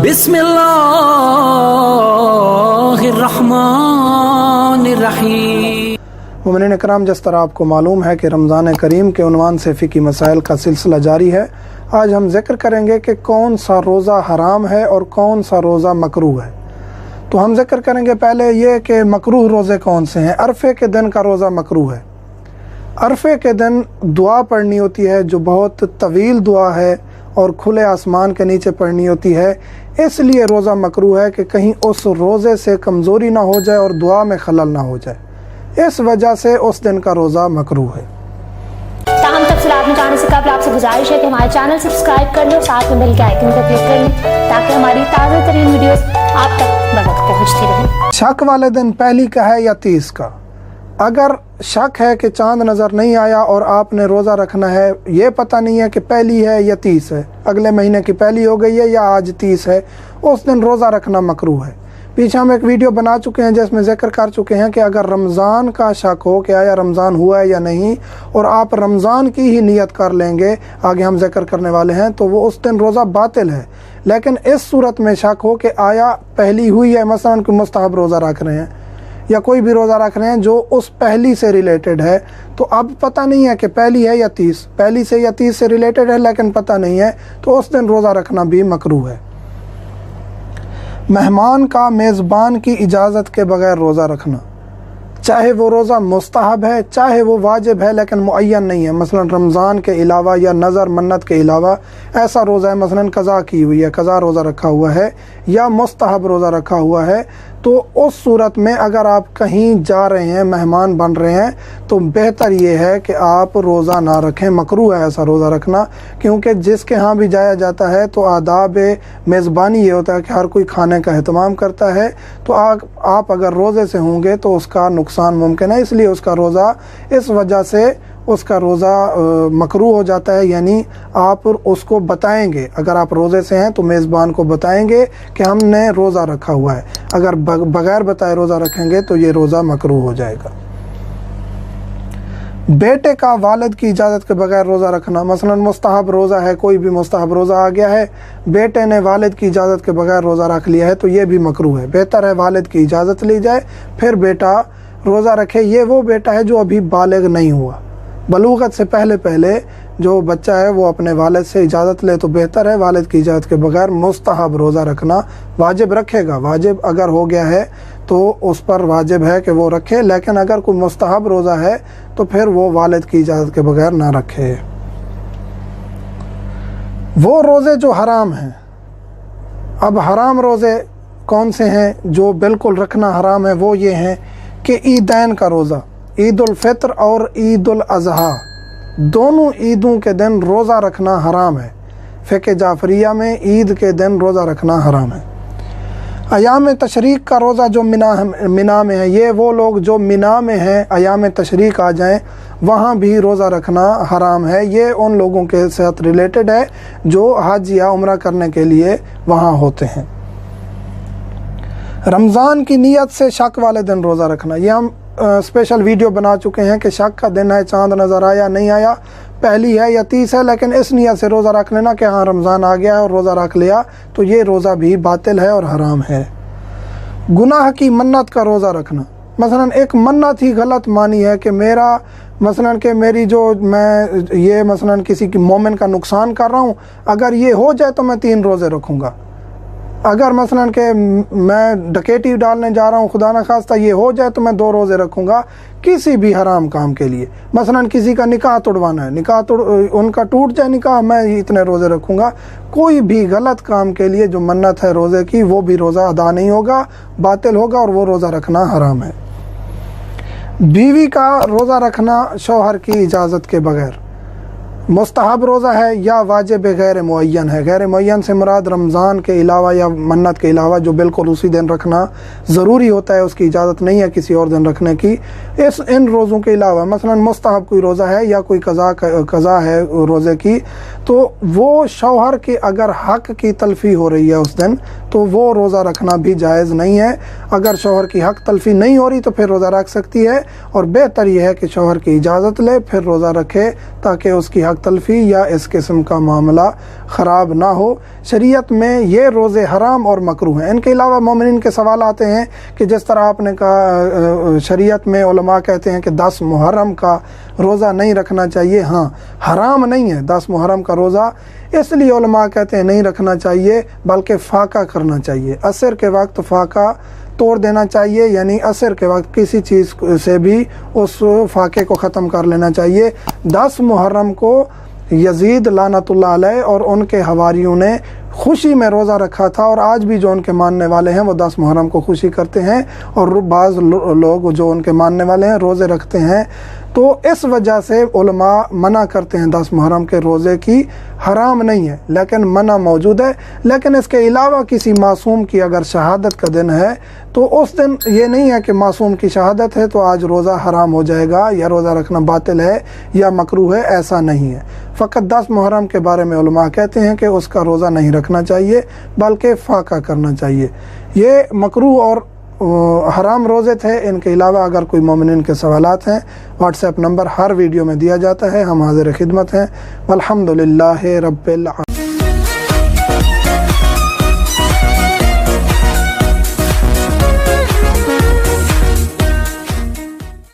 बिस्मिल्लाहिर्रहमानिर्रहीम। मोमिनीन इकराम, जिस तरह आपको मालूम है कि रमज़ान करीम के उन्वान से फ़िक़ी मसाइल का सिलसिला जारी है, आज हम ज़िक्र करेंगे कि कौन सा रोज़ा हराम है और कौन सा रोज़ा मकरूह है। तो हम ज़िक्र करेंगे पहले ये कि मकरूह रोज़े कौन से हैं। अरफ़े के दिन का रोज़ा मकरूह है। अरफ़े के दिन दुआ पढ़नी होती है जो बहुत तवील दुआ है और खुले आसमान के नीचे पढ़नी होती है, इसलिए रोज़ा मकरूह है कि कहीं उस रोज़े से कमज़ोरी ना हो जाए और दुआ में खलल ना हो जाए, इस वजह से उस दिन का रोज़ा मकरूह है। ताहम तफसीलात में जाने से कबल आपसे गुजारिश है कि हमारे चैनल सब्सक्राइब कर लो, साथ में बेल के आइकन को क्लिक कर लें ताकि हमारी ताज़ा तरीन वीडियोस आप तक बवक्त पहुँचती रहें। शक वाले दिन पहली का है या 30 का? अगर शक है कि चांद नज़र नहीं आया और आपने रोज़ा रखना है, ये पता नहीं है कि पहली है या 30 है, अगले महीने की पहली हो गई है या आज 30 है, उस दिन रोज़ा रखना मकरूह है। पीछे हम एक वीडियो बना चुके हैं जिसमें ज़िक्र कर चुके हैं कि अगर रमज़ान का शक हो कि आया रमज़ान हुआ है या नहीं और आप रमज़ान की ही नियत कर लेंगे, आगे हम ज़िक्र करने वाले हैं, तो वो उस दिन रोज़ा बातिल है। लेकिन इस सूरत में शक हो कि आया पहली हुई है, मसलन कोई मुस्तहब रोज़ा रख रहे हैं या कोई भी रोज़ा रख रहे हैं जो उस पहली से रिलेटेड है, तो अब पता नहीं है कि पहली है या 30, पहली से या 30 से रिलेटेड है लेकिन पता नहीं है, तो उस दिन रोज़ा रखना भी मकरूह है। मेहमान का मेज़बान की इजाज़त के बगैर रोज़ा रखना, चाहे वो रोज़ा मुस्तहब है चाहे वो वाजिब है लेकिन मुअय्यन नहीं है, मसलन रमज़ान के अलावा या नज़र मन्नत के अलावा ऐसा रोज़ा है, मसलन कज़ा की हुई है, कज़ा रोज़ा रखा हुआ है या मुस्तहब रोज़ा रखा हुआ है, तो उस सूरत में अगर आप कहीं जा रहे हैं, मेहमान बन रहे हैं, तो बेहतर ये है कि आप रोज़ा ना रखें। मकरूह है ऐसा रोज़ा रखना, क्योंकि जिसके यहाँ भी जाया जाता है तो आदाब मेज़बानी ये होता है कि हर कोई खाने का एहतमाम करता है, तो आप अगर रोज़े से होंगे तो उसका नुकसान मुमकिन है, इसलिए उसका रोज़ा इस वजह से उसका रोज़ा मकरूह हो जाता है। यानी आप उसको बताएंगे, अगर आप रोज़े से हैं तो मेज़बान को बताएंगे कि हमने रोज़ा रखा हुआ है, अगर बगैर बताए रोज़ा रखेंगे तो ये रोज़ा मकरूह हो जाएगा। बेटे का वालिद की इजाज़त के बगैर रोज़ा रखना, मसलन मुस्तहब रोज़ा है, कोई भी मुस्तहब रोज़ा आ गया है, बेटे ने वालिद की इजाज़त के बगैर रोज़ा रख लिया है, तो ये भी मकरूह है। बेहतर है वालिद की इजाज़त ली जाए फिर बेटा रोज़ा रखे। ये वो बेटा है जो अभी बालिग नहीं हुआ, बलूगत से पहले जो बच्चा है वो अपने वालिद से इजाज़त ले तो बेहतर है। वालिद की इजाज़त के बगैर मुस्तहब रोज़ा रखना, वाजिब रखेगा, वाजिब अगर हो गया है तो उस पर वाजिब है कि वो रखे, लेकिन अगर कोई मुस्तहब रोज़ा है तो फिर वो वालिद की इजाज़त के बगैर ना रखे। वो रोज़े जो हराम हैं, अब हराम रोज़े कौन से हैं जो बिल्कुल रखना हराम है? वो ये हैं कि ईदैन का रोज़ा, ईद उल फित्र और ईद उल अज़हा, दोनों ईदों के दिन रोज़ा रखना हराम है। फ़िक़्ह जाफ़रिया में ईद के दिन रोज़ा रखना हराम है। अयाम तशरीक़ का रोज़ा जो मिना में है, ये वो लोग जो मिना में हैं अयाम तशरीक़ आ जाएं, वहाँ भी रोज़ा रखना हराम है। ये उन लोगों के साथ रिलेटेड है जो हज या उम्रा करने के लिए वहाँ होते हैं। रमज़ान की नीयत से शक वाले दिन रोज़ा रखना, ये हम स्पेशल वीडियो बना चुके हैं कि शक का दिन है, चांद नज़र आया नहीं आया, पहली है या 30 है, लेकिन इस नियत से रोज़ा रख लेना कि हाँ रमज़ान आ गया है और रोज़ा रख लिया, तो ये रोज़ा भी बातिल है और हराम है। गुनाह की मन्नत का रोज़ा रखना, मसलन एक मन्नत ही गलत मानी है कि मेरा मसलन कि मेरी जो मैं ये मसलन किसी की मोमिन का नुकसान कर रहा हूँ, अगर ये हो जाए तो मैं 3 रोज़े रखूँगा। अगर मसलन कि मैं डकैती डालने जा रहा हूँ, खुदा न खास्ता ये हो जाए तो मैं 2 रोज़े रखूँगा। किसी भी हराम काम के लिए, मसलन किसी का निकाह तोड़वाना है, उनका टूट जाए निकाह, मैं इतने रोज़े रखूँगा। कोई भी गलत काम के लिए जो मन्नत है रोज़े की, वो भी रोज़ा अदा नहीं होगा, बातिल होगा और वो रोज़ा रखना हराम है। बीवी का रोज़ा रखना शौहर की इजाज़त के बगैर मुस्तहब रोज़ा है या वाजिब गैर मुअय्यन है? गैर मुअय्यन से मुराद रमज़ान के अलावा या मन्नत के अलावा जो बिल्कुल उसी दिन रखना ज़रूरी होता है, उसकी इजाज़त नहीं है किसी और दिन रखने की। इन रोज़ों के अलावा मसलन मुस्तहब कोई रोज़ा है या कोई कज़ा है रोज़े की, तो वो शौहर के अगर हक़ की तलफ़ी हो रही है उस दिन, तो वो रोज़ा रखना भी जायज़ नहीं है। अगर शौहर की हक़ तलफ़ी नहीं हो रही तो फिर रोज़ा रख सकती है, और बेहतर यह है कि शौहर की इजाज़त ले फिर रोज़ा रखे ताकि उसकी हक़ तलाक तलफी या इस किस्म का मामला ख़राब ना हो। शरीयत में ये रोज़े हराम और मकरूह हैं। इनके अलावा मोमिनीन के सवाल आते हैं कि जिस तरह आपने कहा शरीयत में उलमा कहते हैं कि 10 मुहर्रम का रोज़ा नहीं रखना चाहिए। हाँ, हराम नहीं है 10 मुहर्रम का रोज़ा, इसलिए उलमा कहते हैं नहीं रखना चाहिए, बल्कि फ़ाका करना चाहिए। असर के वक्त फ़ाका तोड़ देना चाहिए, यानी असर के वक्त किसी चीज़ से भी उस फाके को ख़त्म कर लेना चाहिए। 10 मुहर्रम को यजीद लानतुल्लाह अलैह और उनके हवारियों ने खुशी में रोज़ा रखा था, और आज भी जो उनके मानने वाले हैं वो 10 मुहर्रम को खुशी करते हैं, और बाज़ लोग जो उनके मानने वाले हैं रोज़े रखते हैं। तो इस वजह से उलमा मना करते हैं 10 मुहर्रम के रोज़े की। हराम नहीं है लेकिन मना मौजूद है। लेकिन इसके अलावा किसी मासूम की अगर शहादत का दिन है तो उस दिन ये नहीं है कि मासूम की शहादत है तो आज रोज़ा हराम हो जाएगा या रोज़ा रखना बातिल है या मकरूह है, ऐसा नहीं है। फ़कत 10 मुहर्रम के बारे में उलमा कहते हैं कि उसका रोज़ा नहीं रखना चाहिए बल्कि फ़ाका करना चाहिए। ये मकरूह और हराम रोज़े थे। इनके अलावा अगर कोई मोमिनीन के सवालात हैं, व्हाट्सएप नंबर हर वीडियो में दिया जाता है, हम हाज़िर खिदमत हैं। वल्हम्दुलिल्लाहि रब्बिल